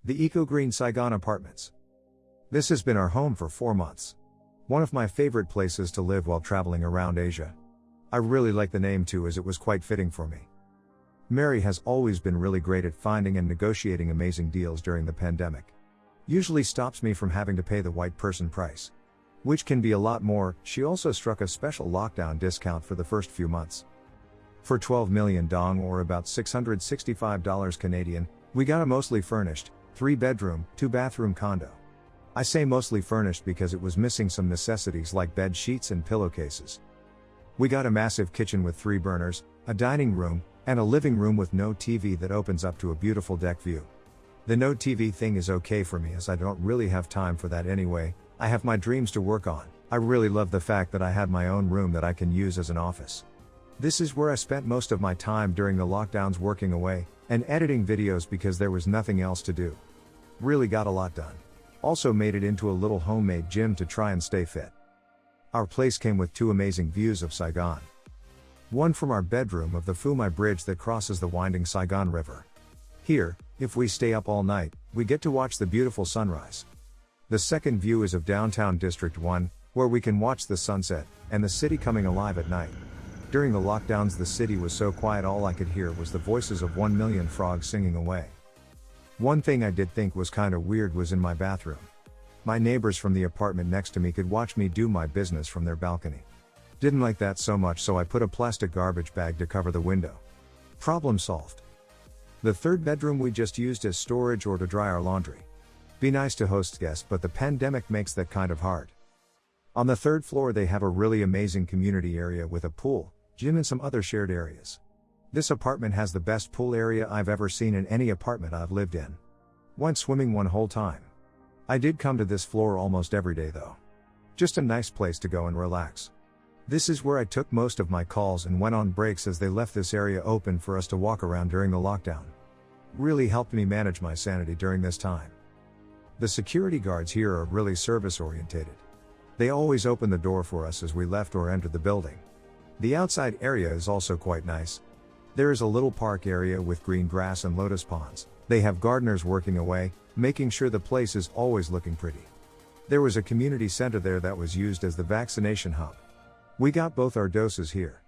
The eco-green Saigon apartments. This has been our home for 4 months. One of my favorite places to live while traveling around Asia. I really like the name too, as it was quite fitting for me. Mary has always been really great at finding and negotiating amazing deals during the pandemic. Usually stops me from having to pay the white person price, which can be a lot more. She also struck a special lockdown discount for the first few months. For 12 million dong, or about $665 Canadian, we got a mostly furnished, 3-bedroom, 2-bathroom condo. I say mostly furnished because it was missing some necessities like bed sheets and pillowcases. We got a massive kitchen with 3 burners, a dining room, and a living room with no TV that opens up to a beautiful deck view. The no TV thing is okay for me, as I don't really have time for that anyway. I have my dreams to work on. I really love the fact that I had my own room that I can use as an office. This is where I spent most of my time during the lockdowns, working away and editing videos because there was nothing else to do. Really got a lot done. Also made it into a little homemade gym to try and stay fit. Our place came with 2 amazing views of Saigon. One from our bedroom of the Phu Mai Bridge that crosses the winding Saigon River. Here, if we stay up all night, we get to watch the beautiful sunrise. The second view is of downtown District 1, where we can watch the sunset and the city coming alive at night. During the lockdowns, the city was so quiet, all I could hear was the voices of 1 million frogs singing away. One thing I did think was kinda weird was in my bathroom. My neighbors from the apartment next to me could watch me do my business from their balcony. Didn't like that so much, so I put a plastic garbage bag to cover the window. Problem solved. The 3rd bedroom we just used as storage or to dry our laundry. Be nice to host guests, but the pandemic makes that kind of hard. On the 3rd floor they have a really amazing community area with a pool, gym and some other shared areas. This apartment has the best pool area I've ever seen in any apartment I've lived in. Went swimming one whole time. I did come to this floor almost every day though. Just a nice place to go and relax. This is where I took most of my calls and went on breaks, as they left this area open for us to walk around during the lockdown. Really helped me manage my sanity during this time. The security guards here are really service orientated. They always open the door for us as we left or entered the building. The outside area is also quite nice. There is a little park area with green grass and lotus ponds. They have gardeners working away, making sure the place is always looking pretty. There was a community center there that was used as the vaccination hub. We got both our doses here.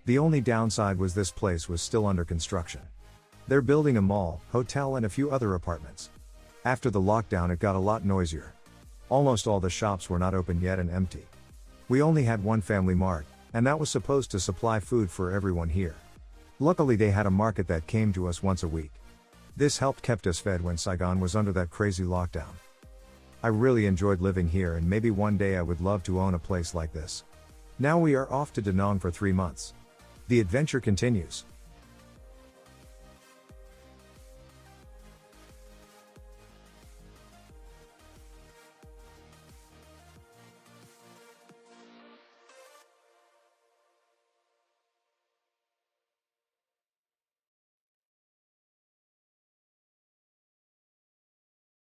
The only downside was this place was still under construction. They're building a mall, hotel and a few other apartments. After the lockdown it got a lot noisier. Almost all the shops were not open yet and empty. We only had one family mart, and that was supposed to supply food for everyone here. Luckily they had a market that came to us once a week. This helped kept us fed when Saigon was under that crazy lockdown. I really enjoyed living here, and maybe one day I would love to own a place like this. Now we are off to Da Nang for 3 months. The adventure continues.